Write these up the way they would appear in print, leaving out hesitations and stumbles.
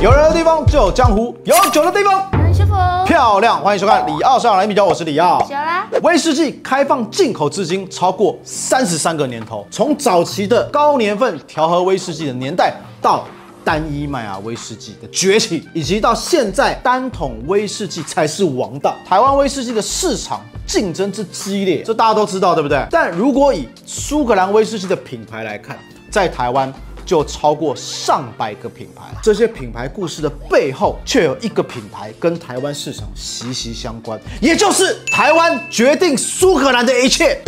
有人的地方就有江湖，有酒的地方很舒服。漂亮。欢迎收看李奥上来比较，我是李奥。小啦，威士忌开放进口至今超过33个年头，从早期的高年份调和威士忌的年代到单一麦芽威士忌的崛起，以及到现在单桶威士忌才是王道。台湾威士忌的市场竞争之激烈，这大家都知道，对不对？但如果以苏格兰威士忌的品牌来看，在台湾就超过上百个品牌，这些品牌故事的背后，却有一个品牌跟台湾市场息息相关，也就是台湾决定苏格兰的一切。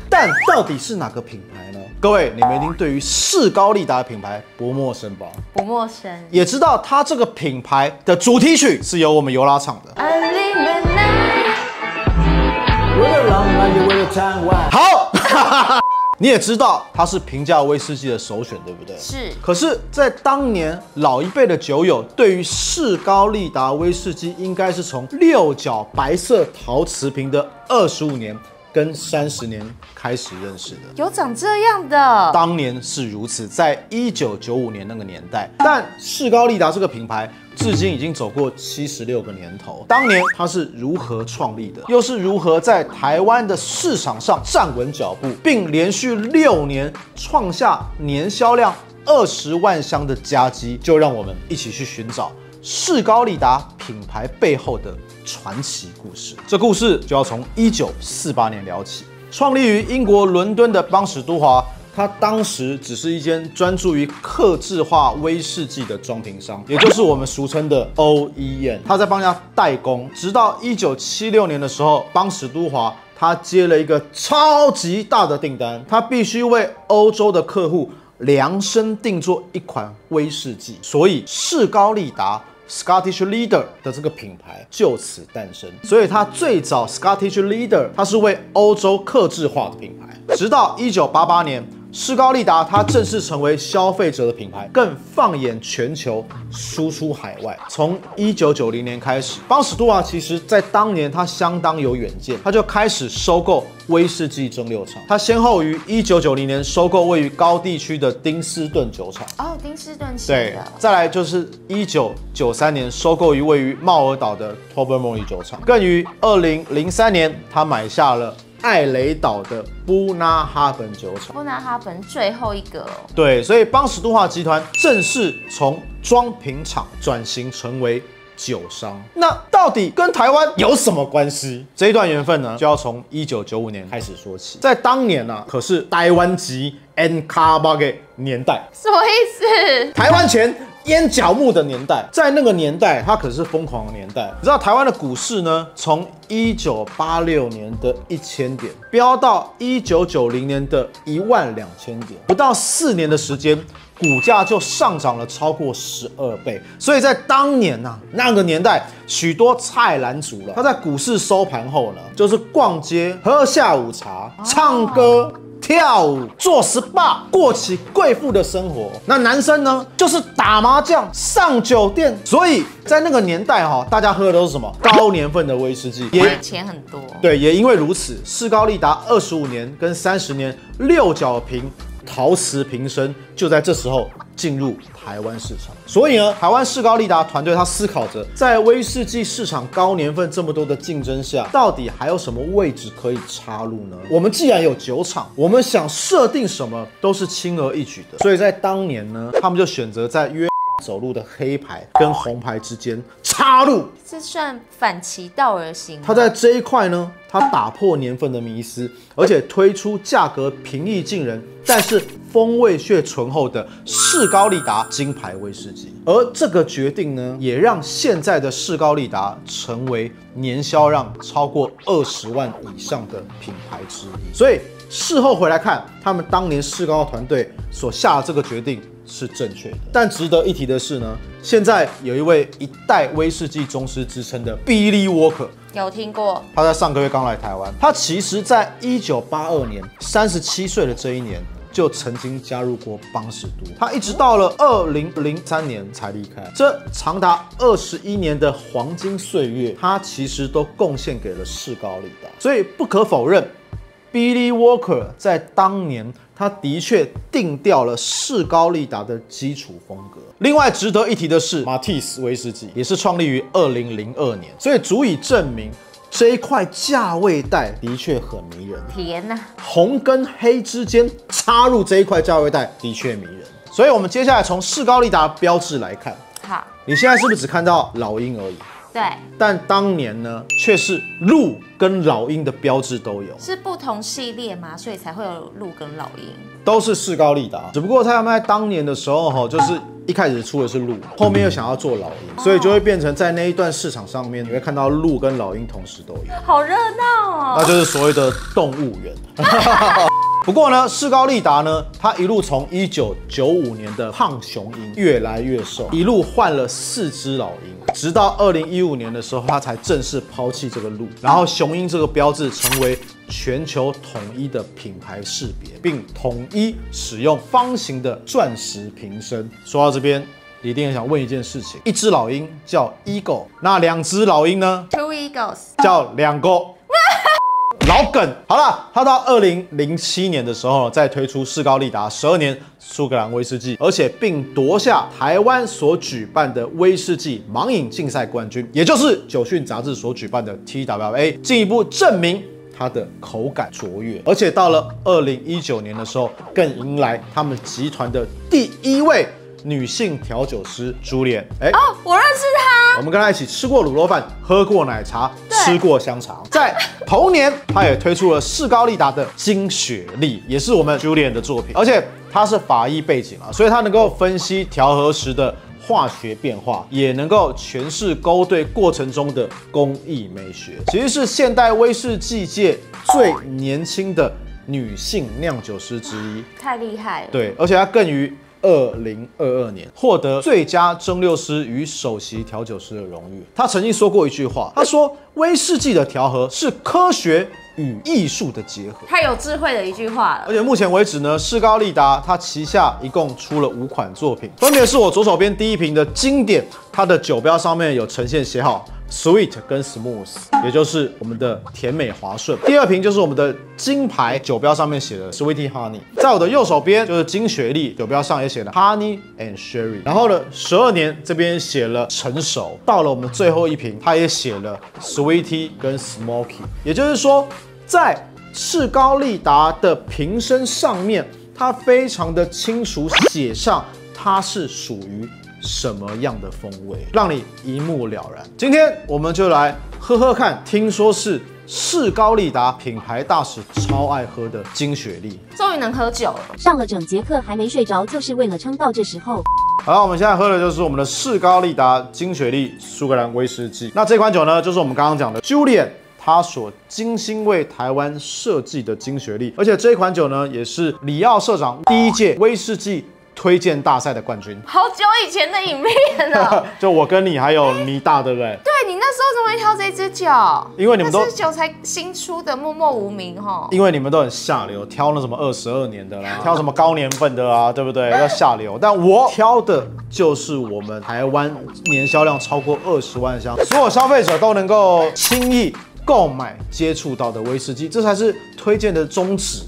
但到底是哪个品牌呢？各位，你们一定对于士高利达的品牌不陌生吧？不陌生。也知道它这个品牌的主题曲是由我们尤拉唱的。I live the night。为了浪漫，也为了贪玩。好。你也知道它是平价威士忌的首选，对不对？是。可是，在当年老一辈的酒友对于士高利达威士忌，应该是从6角白色陶瓷瓶的25年跟30年开始认识的。有长这样的？当年是如此，在1995年那个年代，但士高利达这个品牌至今已经走过76个年头。当年它是如何创立的，又是如何在台湾的市场上站稳脚步，并连续6年创下年销量20万箱的佳绩，就让我们一起去寻找士高利达品牌背后的传奇故事。这故事就要从1948年聊起。创立于英国伦敦的邦史都华，它当时只是一间专注于客制化威士忌的装瓶商，也就是我们俗称的 OEM。他在帮人家代工，直到1976年的时候，邦史都华他接了一个超级大的订单，他必须为欧洲的客户量身定做一款威士忌，所以士高利达 Scottish Leader 的这个品牌就此诞生。所以它最早 Scottish Leader 它是为欧洲客制化的品牌，直到1988年。士高利达它正式成为消费者的品牌，更放眼全球，输出海外。从1990年开始，邦史都华其实在当年它相当有远见，它就开始收购威士忌蒸馏厂。它先后于1990年收购位于高地区的丁斯顿酒厂。哦，丁斯顿是对，再来就是1993年收购于位于茂尔岛的 Tobermory 酒厂，更于2003年它买下了艾雷岛的布纳哈本酒厂。布纳哈本最后一个哦。对，所以邦史都华集团正式从装瓶厂转型成为酒商。那到底跟台湾有什么关系？这一段缘分呢，就要从1995年开始说起。在当年呢，可是台湾籍 N 卡巴的年代。什么意思？台湾前烟角木的年代，在那个年代，它可是疯狂的年代。你知道台湾的股市呢，从1986年的1000点飙到1990年的12000点，不到4年的时间，股价就上涨了超过12倍。所以在当年呐，那个年代，许多菜篮族了，他在股市收盘后呢，就是逛街、喝下午茶、唱歌。跳舞、做 SPA， 过起贵妇的生活。那男生呢，就是打麻将、上酒店。所以在那个年代大家喝的都是什么高年份的威士忌，也钱很多。对，也因为如此，士高利达25年跟30年6角瓶陶瓷瓶身就在这时候进入台湾市场。所以呢，台湾士高利达团队他思考着，在威士忌市场高年份这么多的竞争下，到底还有什么位置可以插入呢？我们既然有酒厂，我们想设定什么都是轻而易举的。所以在当年呢，他们就选择在约走路的黑牌跟红牌之间插入。这算反其道而行。他在这一块呢，他打破年份的迷思，而且推出价格平易近人，但是风味却醇厚的士高利达金牌威士忌。而这个决定呢，也让现在的士高利达成为年销量超过20万以上的品牌之一。所以事后回来看，他们当年士高团队所下的这个决定是正确的。但值得一提的是呢，现在有一位一代威士忌宗师之称的 Billy Walker， 有听过？他在上个月刚来台湾。他其实在1982年37岁的这一年，就曾经加入过邦史都。他一直到了2003年才离开，这长达21年的黄金岁月，他其实都贡献给了士高利达。所以不可否认，Billy Walker 在当年他它的确定调了士高利达的基础风格。另外值得一提的是，马蒂斯威士忌也是创立于2002年，所以足以证明这一块价位带的确很迷人。甜呐、红跟黑之间插入这一块价位带的确迷人。所以我们接下来从士高利达标志来看，好，你现在是不是只看到老鹰而已？对，但当年呢，却是鹿跟老鹰的标志都有，是不同系列嘛，所以才会有鹿跟老鹰。都是士高利达。只不过他们在当年的时候，就是一开始出的是鹿，后面又想要做老鹰，所以就会变成在那一段市场上面，你会看到鹿跟老鹰同时都有，好热闹哦！那就是所谓的动物园。不过呢，士高利达呢，它一路从1995年的胖雄鹰越来越瘦，一路换了4只老鹰，直到2015年的时候，它才正式抛弃这个鹿，然后雄鹰这个标志成为全球统一的品牌识别，并统一使用方形的钻石瓶身。说到这边，你一定很想问一件事情：一只老鹰叫 Eagle， 那2只老鹰呢？ Two Eagles 叫2个。老梗，好了，它到2007年的时候再推出士高利达12年苏格兰威士忌，而且并夺下台湾所举办的威士忌盲饮竞赛冠军，也就是酒讯杂志所举办的 TWA， 进一步证明它的口感卓越。而且到了2019年的时候，更迎来他们集团的第1位女性调酒师朱莲。哦，我认识他。我们跟他一起吃过卤肉饭，喝过奶茶，吃过香肠。在同年，他也推出了士高利达的金雪莉，也是我们 Julian 的作品。而且他是法医背景啊，所以他能够分析调和时的化学变化，也能够诠释勾兑过程中的工艺美学。其实是现代威士忌界最年轻的女性酿酒师之一，太厉害了。对，而且他更于2022年获得最佳蒸馏师与首席调酒师的荣誉。他曾经说过一句话，他说威士忌的调和是科学与艺术的结合。太有智慧的一句话了。而且目前为止呢，士高利达它旗下一共出了5款作品，分别是我左手边第一瓶的经典，它的酒标上面有呈现写好 Sweet 跟 Smooth， 也就是我们的甜美滑顺。第二瓶就是我们的金牌，酒标上面写的 Sweetie Honey。在我的右手边就是金雪莉，酒标上也写了 Honey and Sherry。然后呢，12年这边写了成熟。到了我们最后一瓶，它也写了 Sweetie 跟 Smoky。也就是说，在士高利达的瓶身上面，它非常的清楚写上它是属于什么样的风味，让你一目了然。今天我们就来喝喝看，听说是士高利达品牌大使超爱喝的金雪莉。终于能喝酒了。上了整节课还没睡着，就是为了撑到这时候。好了，我们现在喝的就是我们的士高利达金雪莉苏格兰威士忌。那这款酒呢，就是我们刚刚讲的 Julian他所精心为台湾设计的金雪莉，而且这一款酒呢，也是里奥社长第1届威士忌推荐大赛的冠军。好久以前的影片了。就我跟你还有妮大，对不对？对，你那时候怎么会挑这支酒？因为你们都这支酒才新出的，默默无名哈。因为你们都很下流，挑那什么22年的啦，挑什么高年份的啊，对不对？要下流。但我挑的就是我们台湾年销量超过20万箱，所有消费者都能够轻易购买接触到的威士忌，这才是推荐的宗旨。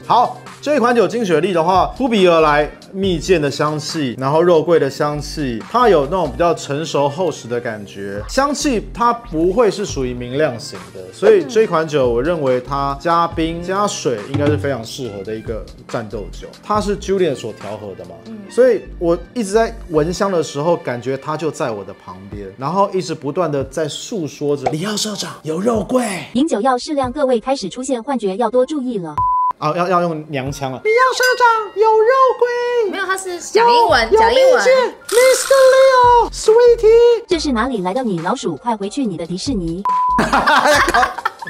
好，这一款酒金雪莉的话，扑鼻而来蜜饯的香气，然后肉桂的香气，它有那种比较成熟厚实的感觉。香气它不会是属于明亮型的，所以这款酒我认为它加冰加水应该是非常适合的一个战斗酒。它是 Julian 所调和的嘛，所以我一直在闻香的时候，感觉它就在我的旁边，然后一直不断的在诉说着里奥社长有肉桂。饮酒要适量，各位开始出现幻觉，要多注意了。啊，要用娘腔了。里奥社长有肉桂，没有，他是讲英文，讲英文。Mr. Leo Sweetie， 这是哪里来的你老鼠？快回去你的迪士尼！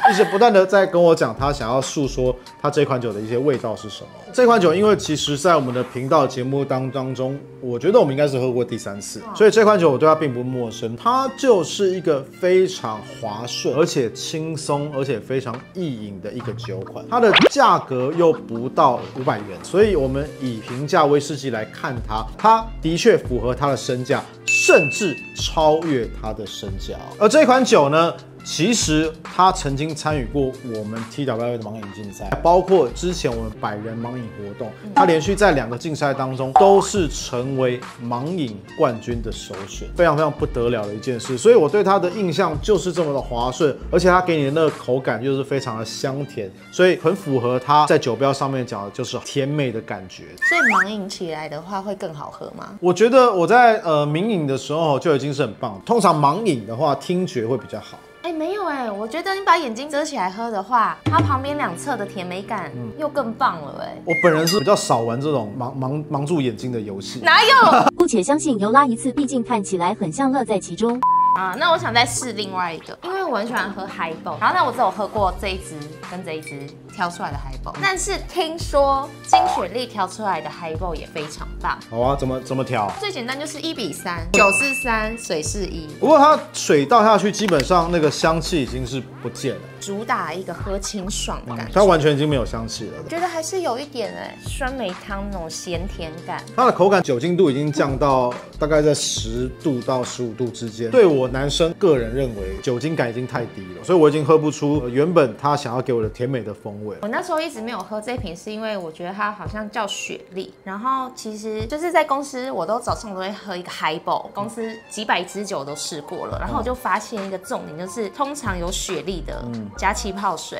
一直不断的在跟我讲他想要诉说他这款酒的一些味道是什么。这款酒因为其实在我们的频道节目当中，我觉得我们应该是喝过第3次，所以这款酒我对它并不陌生。它就是一个非常滑顺，而且轻松，而且非常易饮的一个酒款。它的价格又不到500元，所以我们以平价威士忌来看它，它的确符合它的身价，甚至超越它的身价。而这款酒呢，其实他曾经参与过我们 TWA 的盲饮竞赛，包括之前我们100人盲饮活动，他连续在2个竞赛当中都是成为盲饮冠军的首选，非常非常不得了的一件事。所以我对他的印象就是这么的滑顺，而且他给你的那个口感就是非常的香甜，所以很符合他在酒标上面讲的就是甜美的感觉。所以盲饮起来的话会更好喝吗？我觉得我在明饮的时候就已经是很棒。通常盲饮的话，听觉会比较好。没有我觉得你把眼睛遮起来喝的话，它旁边2侧的甜美感又更棒了我本人是比较少玩这种盲住眼睛的游戏。哪有？姑且相信尤拉一次，毕竟看起来很像乐在其中。那我想再试另外一个，因为我很喜欢喝海宝，然后呢我只有喝过这一支跟这一支挑出来的海宝，但是听说金雪莉调出来的海宝也非常棒。好啊，怎么调？最简单就是1:3，9:4:3，水是1。不过它水倒下去，基本上那个香气已经是不见了，主打一个喝清爽的感觉。它完全已经没有香气了。我觉得还是有一点酸梅汤那种咸甜感。它的口感酒精度已经降到大概在10度到15度之间。对我男生个人认为酒精感已经太低了，所以我已经喝不出原本他想要给我的甜美的风味。我那时候一直没有喝这瓶，是因为我觉得它好像叫雪莉，然后其实就是在公司我都早上都会喝一个海宝，公司几百支酒都试过了，然后我就发现一个重点，就是通常有雪莉的加气泡水，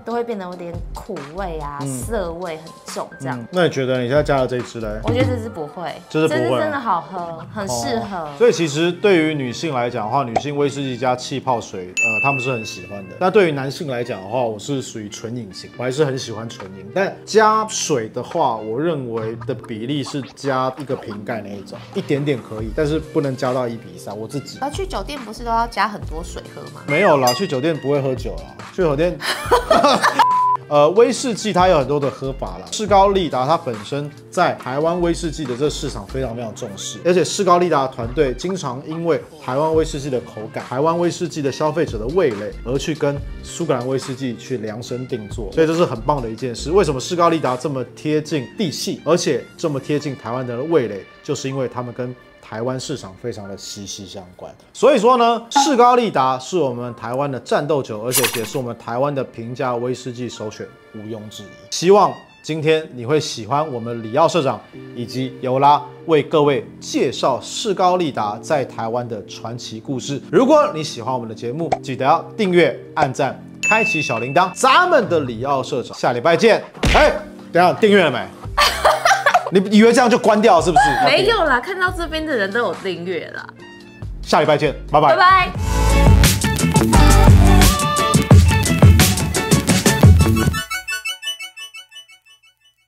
都会变得有点苦味啊，涩味很重这样。那你觉得你现在加的这一支嘞？我觉得这支不会，这支真的好喝，很适合。所以其实对于女性来讲的话，女性威士忌加气泡水，他们是很喜欢的。那对于男性来讲的话，我是属于纯饮型，我还是很喜欢纯饮。但加水的话，我认为的比例是加1个瓶盖那一种，一点点可以，但是不能加到1:3。我自己。去酒店不是都要加很多水喝吗？没有啦，去酒店不会喝酒啦，去酒店。威士忌它有很多的喝法啦。士高利达它本身在台湾威士忌的这个市场非常非常重视，而且士高利达团队经常因为台湾威士忌的口感、台湾威士忌的消费者的味蕾，而去跟苏格兰威士忌去量身定做，所以这是很棒的一件事。为什么士高利达这么贴近地气，而且这么贴近台湾的味蕾，就是因为他们跟台湾市场非常的息息相关，所以说呢，士高利达是我们台湾的战斗酒，而且也是我们台湾的平价威士忌首选，毋庸置疑。希望今天你会喜欢我们李奥社长以及尤拉为各位介绍士高利达在台湾的传奇故事。如果你喜欢我们的节目，记得要订阅、按赞、开启小铃铛。咱们的李奥社长下礼拜见。等一下订阅了没？你以为这样就关掉是不是？没有啦，看到这边的人都有订阅啦。下礼拜见，拜拜。拜拜。